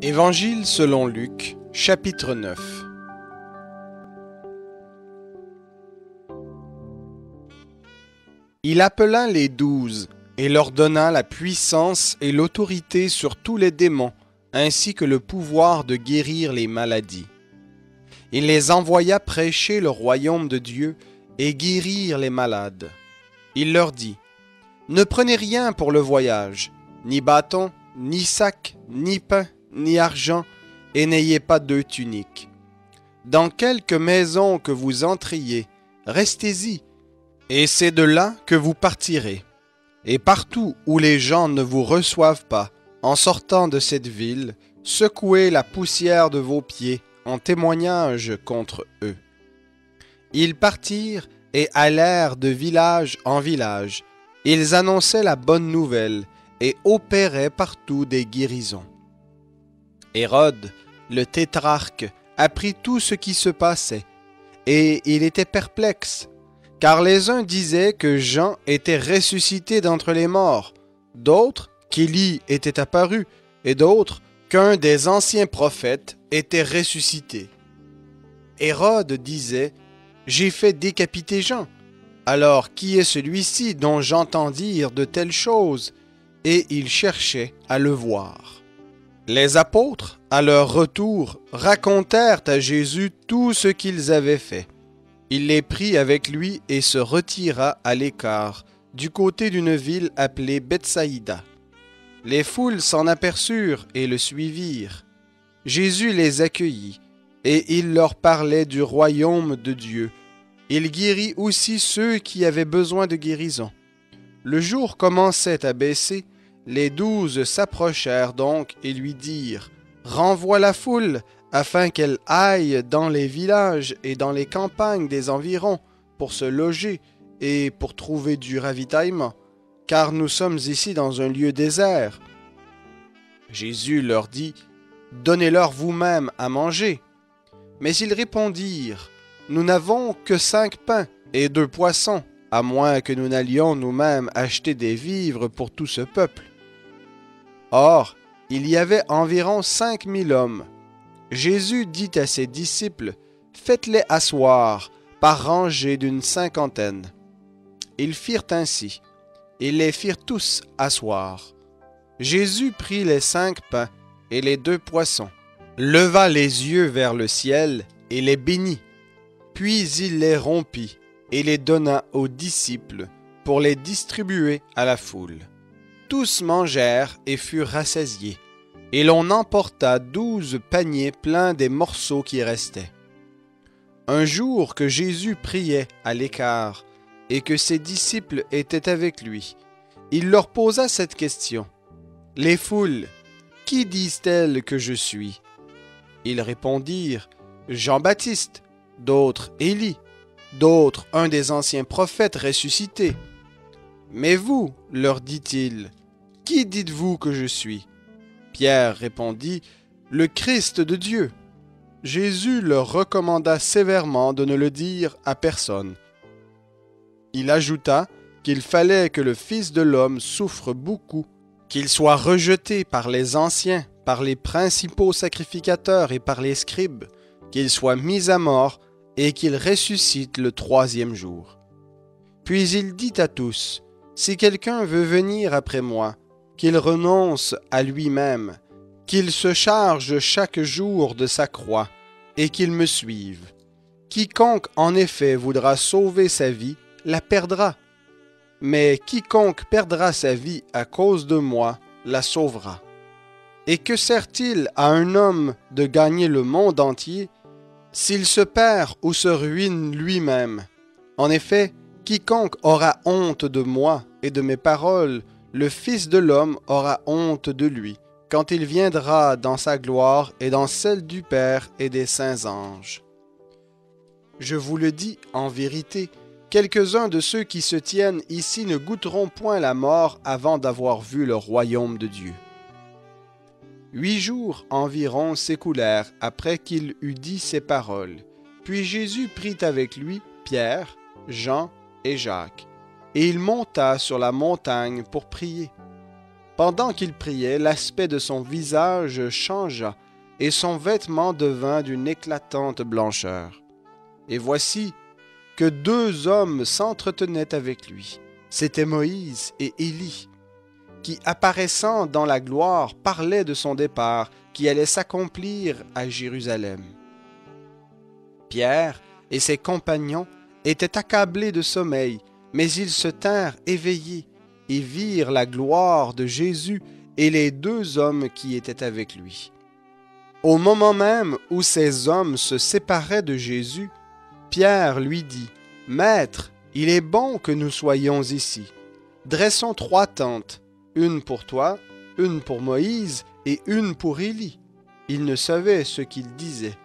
Évangile selon Luc, chapitre 9. Il appela les 12 et leur donna la puissance et l'autorité sur tous les démons, ainsi que le pouvoir de guérir les maladies. Il les envoya prêcher le royaume de Dieu et guérir les malades. Il leur dit: Ne prenez rien pour le voyage, ni bâton, ni sac, ni pain, ni argent, et n'ayez pas de tunique. Dans quelque maison que vous entriez, restez-y, et c'est de là que vous partirez. Et partout où les gens ne vous reçoivent pas, en sortant de cette ville, secouez la poussière de vos pieds en témoignage contre eux. Ils partirent et allèrent de village en village. Ils annonçaient la bonne nouvelle et opéraient partout des guérisons. Hérode, le tétrarque, apprit tout ce qui se passait, et il était perplexe, car les uns disaient que Jean était ressuscité d'entre les morts, d'autres qu'Élie était apparu, et d'autres qu'un des anciens prophètes était ressuscité. Hérode disait: J'ai fait décapiter Jean. Alors qui est celui-ci dont j'entends dire de telles choses? Et il cherchait à le voir. Les apôtres, à leur retour, racontèrent à Jésus tout ce qu'ils avaient fait. Il les prit avec lui et se retira à l'écart, du côté d'une ville appelée Bethsaïda. Les foules s'en aperçurent et le suivirent. Jésus les accueillit, et il leur parlait du royaume de Dieu. Il guérit aussi ceux qui avaient besoin de guérison. Le jour commençait à baisser. Les 12 s'approchèrent donc et lui dirent: Renvoie la foule, afin qu'elle aille dans les villages et dans les campagnes des environs pour se loger et pour trouver du ravitaillement, car nous sommes ici dans un lieu désert. Jésus leur dit: Donnez-leur vous-même à manger. Mais ils répondirent: Nous n'avons que 5 pains et 2 poissons, à moins que nous n'allions nous-mêmes acheter des vivres pour tout ce peuple. Or, il y avait environ 5000 hommes. Jésus dit à ses disciples: Faites-les asseoir par rangées d'une 50aine. Ils firent ainsi. Ils les firent tous asseoir. Jésus prit les 5 pains et les 2 poissons, leva les yeux vers le ciel et les bénit. Puis il les rompit et les donna aux disciples pour les distribuer à la foule. Tous mangèrent et furent rassasiés, et l'on emporta 12 paniers pleins des morceaux qui restaient. Un jour que Jésus priait à l'écart, et que ses disciples étaient avec lui, il leur posa cette question: Les foules, qui disent-elles que je suis? Ils répondirent: Jean-Baptiste, d'autres Élie, d'autres un des anciens prophètes ressuscités. Mais vous, leur dit-il, qui dites-vous que je suis? Pierre répondit: Le Christ de Dieu. Jésus leur recommanda sévèrement de ne le dire à personne. Il ajouta qu'il fallait que le Fils de l'homme souffre beaucoup, qu'il soit rejeté par les anciens, par les principaux sacrificateurs et par les scribes, qu'il soit mis à mort et qu'il ressuscite le 3e jour. Puis il dit à tous: Si quelqu'un veut venir après moi, qu'il renonce à lui-même, qu'il se charge chaque jour de sa croix, et qu'il me suive. Quiconque en effet voudra sauver sa vie, la perdra. Mais quiconque perdra sa vie à cause de moi, la sauvera. Et que sert-il à un homme de gagner le monde entier, s'il se perd ou se ruine lui-même? En effet, quiconque aura honte de moi et de mes paroles, le Fils de l'homme aura honte de lui, quand il viendra dans sa gloire et dans celle du Père et des saints anges. Je vous le dis en vérité, quelques-uns de ceux qui se tiennent ici ne goûteront point la mort avant d'avoir vu le royaume de Dieu. 8 jours environ s'écoulèrent après qu'il eut dit ces paroles. Puis Jésus prit avec lui Pierre, Jean et Jacques, et il monta sur la montagne pour prier. Pendant qu'il priait, l'aspect de son visage changea, et son vêtement devint d'une éclatante blancheur. Et voici que deux hommes s'entretenaient avec lui. C'étaient Moïse et Élie, qui, apparaissant dans la gloire, parlaient de son départ, qui allait s'accomplir à Jérusalem. Pierre et ses compagnons étaient accablés de sommeil, mais ils se tinrent éveillés et virent la gloire de Jésus et les deux hommes qui étaient avec lui. Au moment même où ces hommes se séparaient de Jésus, Pierre lui dit, « Maître, il est bon que nous soyons ici. Dressons 3 tentes, une pour toi, une pour Moïse et une pour Élie. » Il ne savait ce qu'il disait.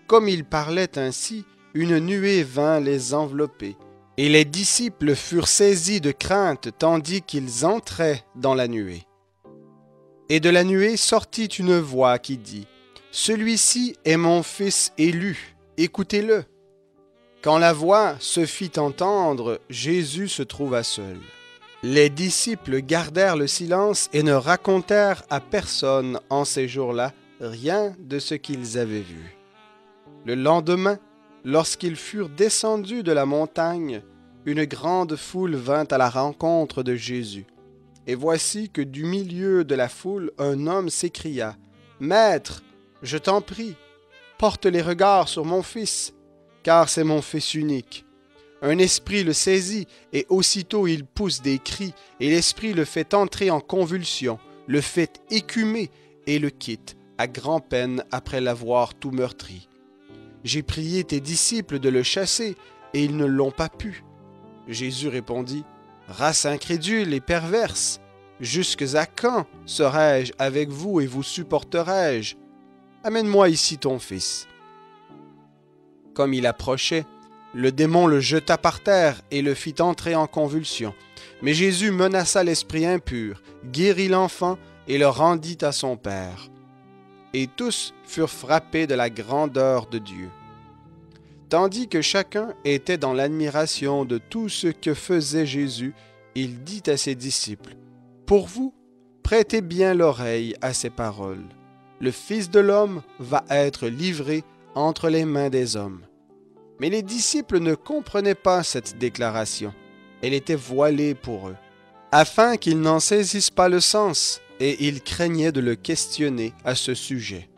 Comme il parlait ainsi, une nuée vint les envelopper, et les disciples furent saisis de crainte tandis qu'ils entraient dans la nuée. Et de la nuée sortit une voix qui dit, « Celui-ci est mon fils élu, écoutez-le. » Quand la voix se fit entendre, Jésus se trouva seul. Les disciples gardèrent le silence et ne racontèrent à personne en ces jours-là rien de ce qu'ils avaient vu. Le lendemain, lorsqu'ils furent descendus de la montagne, une grande foule vint à la rencontre de Jésus. Et voici que du milieu de la foule, un homme s'écria, « Maître, je t'en prie, porte les regards sur mon fils, car c'est mon fils unique. Un esprit le saisit, et aussitôt il pousse des cris, et l'esprit le fait entrer en convulsion, le fait écumer, et le quitte, à grand-peine après l'avoir tout meurtri. J'ai prié tes disciples de le chasser, et ils ne l'ont pas pu. » Jésus répondit, « Race incrédule et perverse, jusques à quand serai-je avec vous et vous supporterai-je? Amène-moi ici ton fils. » Comme il approchait, le démon le jeta par terre et le fit entrer en convulsion. Mais Jésus menaça l'esprit impur, guérit l'enfant et le rendit à son père. Et tous furent frappés de la grandeur de Dieu. Tandis que chacun était dans l'admiration de tout ce que faisait Jésus, il dit à ses disciples, « Pour vous, prêtez bien l'oreille à ces paroles. Le Fils de l'homme va être livré entre les mains des hommes. » Mais les disciples ne comprenaient pas cette déclaration. Elle était voilée pour eux, afin qu'ils n'en saisissent pas le sens, et ils craignaient de le questionner à ce sujet.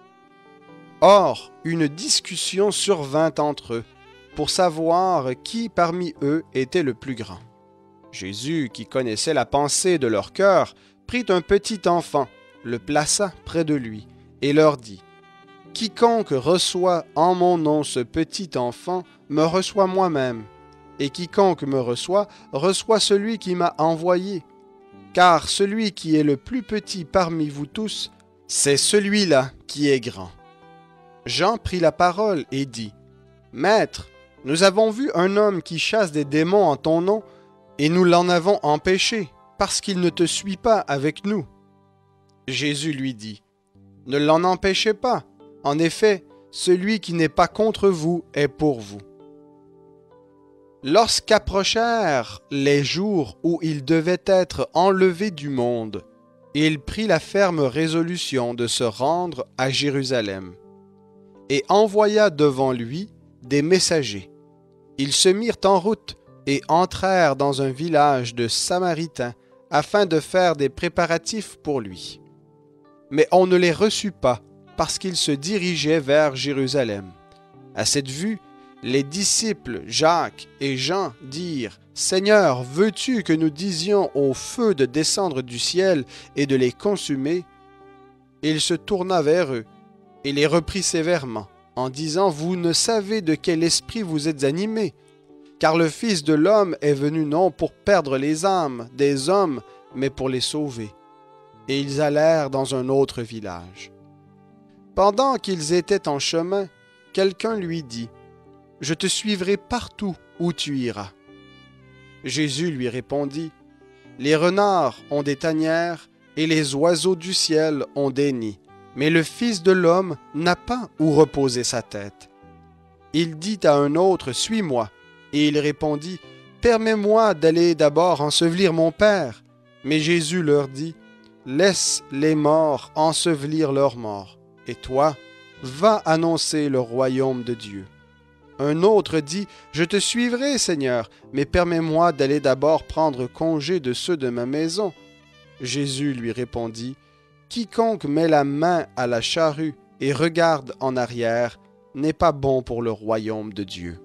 Or, une discussion survint entre eux, pour savoir qui parmi eux était le plus grand. Jésus, qui connaissait la pensée de leur cœur, prit un petit enfant, le plaça près de lui, et leur dit, « Quiconque reçoit en mon nom ce petit enfant me reçoit moi-même, et quiconque me reçoit, reçoit celui qui m'a envoyé. Car celui qui est le plus petit parmi vous tous, c'est celui-là qui est grand. » Jean prit la parole et dit, « Maître, nous avons vu un homme qui chasse des démons en ton nom, et nous l'en avons empêché, parce qu'il ne te suit pas avec nous. » Jésus lui dit, « Ne l'en empêchez pas. En effet, celui qui n'est pas contre vous est pour vous. » Lorsqu'approchèrent les jours où il devait être enlevé du monde, il prit la ferme résolution de se rendre à Jérusalem, et envoya devant lui des messagers. Ils se mirent en route et entrèrent dans un village de Samaritains afin de faire des préparatifs pour lui. Mais on ne les reçut pas, parce qu'ils se dirigeaient vers Jérusalem. À cette vue, les disciples Jacques et Jean dirent, « Seigneur, veux-tu que nous disions au feu de descendre du ciel et de les consumer? » Il se tourna vers eux et les reprit sévèrement, en disant, « Vous ne savez de quel esprit vous êtes animés, car le Fils de l'homme est venu non pour perdre les âmes des hommes, mais pour les sauver. » Et ils allèrent dans un autre village. Pendant qu'ils étaient en chemin, quelqu'un lui dit, « Je te suivrai partout où tu iras. » Jésus lui répondit, « Les renards ont des tanières et les oiseaux du ciel ont des nids, mais le Fils de l'homme n'a pas où reposer sa tête. » Il dit à un autre, « Suis-moi. » Et il répondit, « Permets-moi d'aller d'abord ensevelir mon Père. » Mais Jésus leur dit, « laisse les morts ensevelir leurs morts, et toi, va annoncer le royaume de Dieu. » Un autre dit, « Je te suivrai, Seigneur, mais permets-moi d'aller d'abord prendre congé de ceux de ma maison. » Jésus lui répondit, « Quiconque met la main à la charrue et regarde en arrière n'est pas bon pour le royaume de Dieu. »